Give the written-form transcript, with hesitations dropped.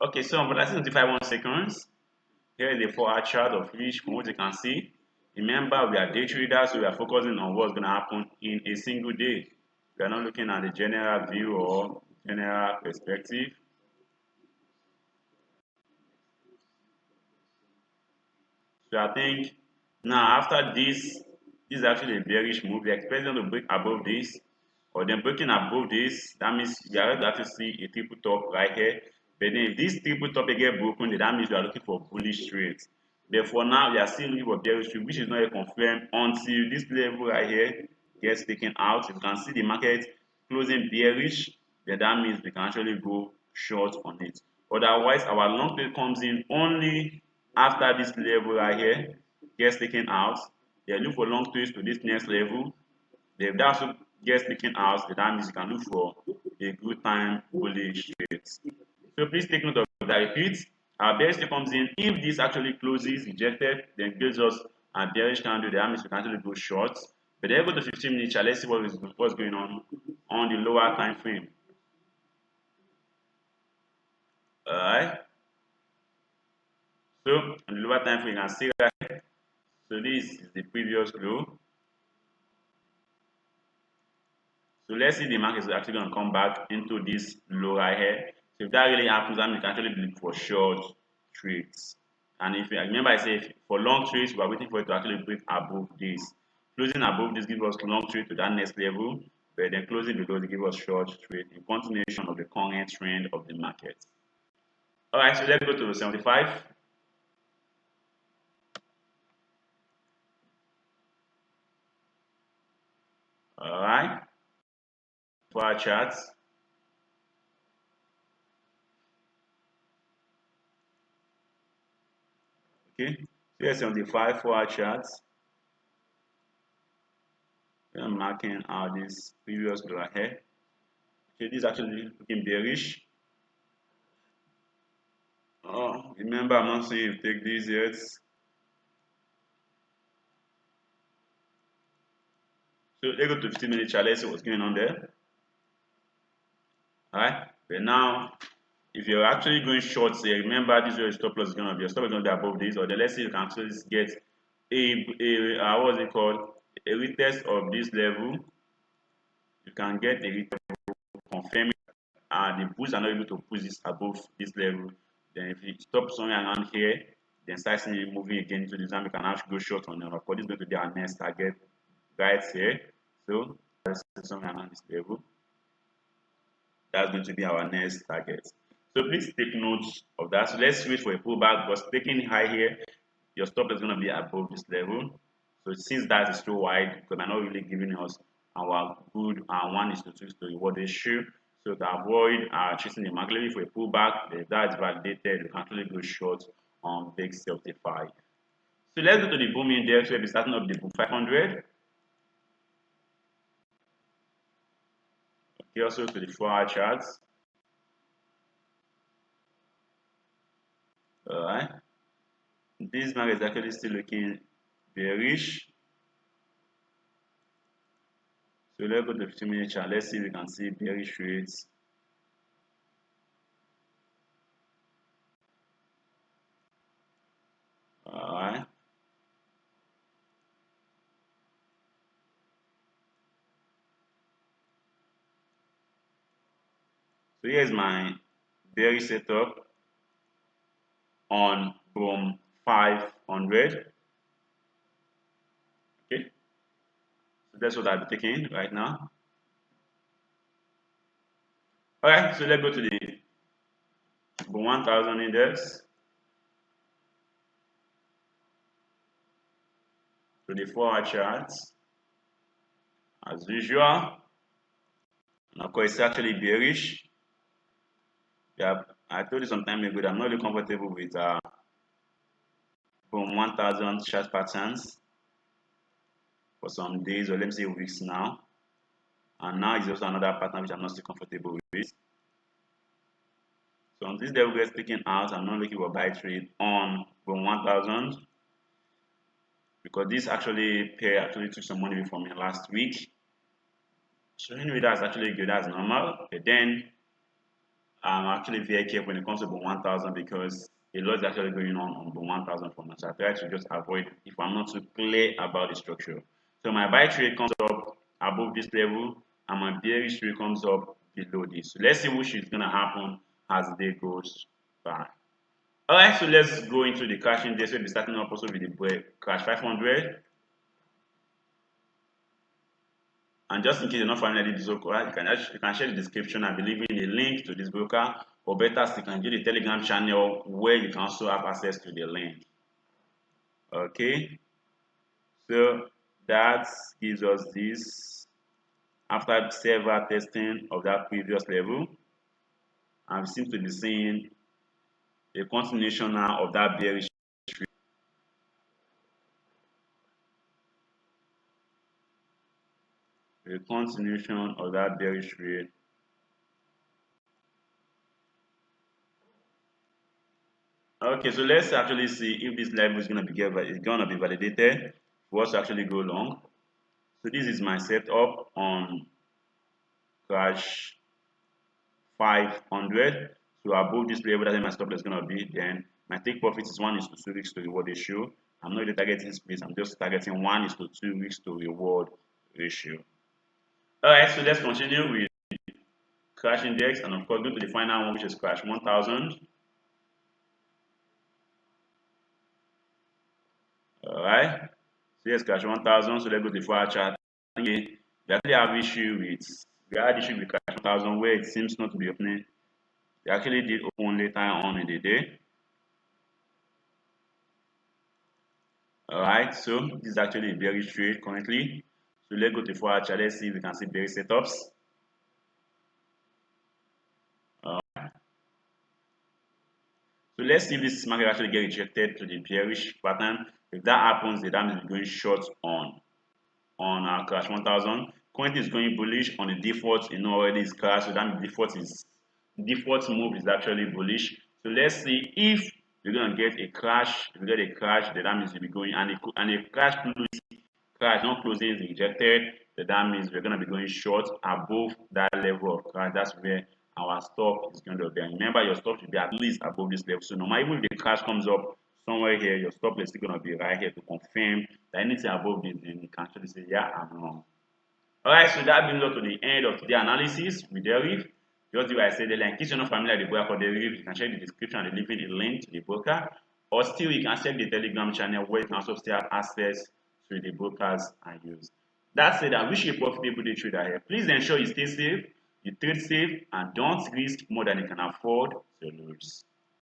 Okay, so on VIX75 1 seconds, here is the 4-hour chart of which, from what you can see. Remember, we are day traders, so we are focusing on what's going to happen in a single day. We are not looking at the general view or general perspective. So I think now after this is actually a bearish move. We expect them to break above this, or then breaking above this. That means we are going to see a triple top right here. But then if this triple top get broken, then that means we are looking for bullish trades. But for now, we are still looking for bearish trade, which is not yet confirmed until this level right here gets taken out. If you can see the market closing bearish, then that means we can actually go short on it. Otherwise, our long trade comes in only after this level right here gets taken out. They look for long trades to this next level. If that also gets taken out, then that means you can look for a good time bullish trades. So please take note of that. Repeat, our bearish trade comes in if this actually closes rejected, then gives us a bearish candle. That means we can actually go short. But then go to 15-minute chart. Let's see what's going on the lower time frame. Alright. So on the lower time frame, you can see right here. So this is the previous low. So let's see the market is actually going to come back into this low right here. So if that really happens, then we can actually look for short trades. And if you remember, I said for long trades, we are waiting for it to actually break above this. Closing above this gives us long trade to that next level, but then closing below it gives us short trade in continuation of the current trend of the market. All right, so let's go to 75. All right, for our charts. Okay, so here's 75 for our charts. I'm marking out this previous low here. Okay, this is actually looking bearish. Oh, remember, I'm not saying you take these yet. So let's go to 15-minute chart. Let's see what's going on there. Alright, but now if you're actually going short, say remember this is where your stop loss is going to be. Your stop is going to be above this, or then let's say you can actually get what's it called? A retest of this level. You can get a retest confirming the bulls are not able to push this above this level. Then if you stop somewhere around here, then start seeing it moving again into this, and we can actually go short on them. Of course, this is going to be our next target right here. So let's see somewhere around this level. That's going to be our next target. So please take note of that. So let's wait for a pullback because taking high here, your stop is going to be above this level. So since that is too wide, because they're not really giving us our good 1:2 to reward ratio. So to avoid chasing the market, looking for a pullback, if that is validated, we can actually go short on VIX75. So let's go to the boom index. We'll be starting up the boom 500. Okay, also to the 4-hour charts. Alright. This market is actually still looking bearish. So let's go to the 15-minute chart. Let's see if we can see bearish rates. Alright. So here's my bearish setup on boom 500. Okay. So that's what I'll be taking right now. Alright, so let's go to the boom 1000 index. To the 4-hour charts. As usual. And of course, it's actually bearish. Yeah, I told you some time ago that I'm not really comfortable with from 1000 chart patterns for some days, or let me say weeks now. And now it's also another pattern which I'm not still comfortable with. So on this level gets taken out, I'm not looking for buy trade on from 1000 because this actually took some money from me last week. So anyway, that's actually good, that's normal. But then I'm actually very careful when it comes to about 1,000 because a lot is actually going on about 1,000 for now. So I try to just avoid if I'm not too clear about the structure. So my buy trade comes up above this level and my bearish trade comes up below this. So let's see which is going to happen as the day goes by. Alright, so let's go into the cash index. We'll be starting up also with the cash 500. And just in case you're not familiar with this broker, you can share the description. I believe in a link to this broker, or better still, you can get the Telegram channel where you can also have access to the link. Okay, so that gives us this after several testing of that previous level, and we seem to be seeing a continuation now of that bearish trend. A continuation of that bearish trend. Okay, so let's actually see if this level is gonna be validated for us to actually go long. So this is my setup on cash 500. So above this level, that's where my stop loss is gonna be. Then my take profit is 1:2 weeks to reward ratio. I'm not really targeting space. I'm just targeting 1:2 weeks to reward ratio. All right, so let's continue with cash index, and of course go to the final one, which is cash 1,000. All right. So yes, cash 1,000. So let's go to the 4-hour chart. We actually have issue with cash 1,000 where it seems not to be opening. They actually did open later on in the day. All right. So this is actually a bearish trade currently. So let's go to the 4-hour chart. Let's see if we can see bearish setups. So let's see if this market actually get rejected to the bearish pattern. If that happens, the dam is going short on our cash 1,000. Currently is going bullish on the default. You know already is crash, so that default move is actually bullish. So let's see if we're gonna get a crash. If we get a crash, the dam is to be going and a crash not closing is rejected. That means we're gonna be going short above that level of crash. That's where our stop is going to be. And remember, your stop should be at least above this level. So no matter even if the crash comes up somewhere here, your stop is still going to be right here to confirm that anything above this, then you can actually say, yeah, I'm wrong. Alright, so that brings us to the end of today's analysis with Deriv. Just do what I said earlier. In case you're not familiar with the broker for Deriv, you can check the description and leave a link to the broker. Or still, you can check the Telegram channel where you can also still have access to the brokers I use. That said, I wish you a profitable day trader here. Please ensure you stay safe, you trade safe, and don't risk more than you can afford to lose.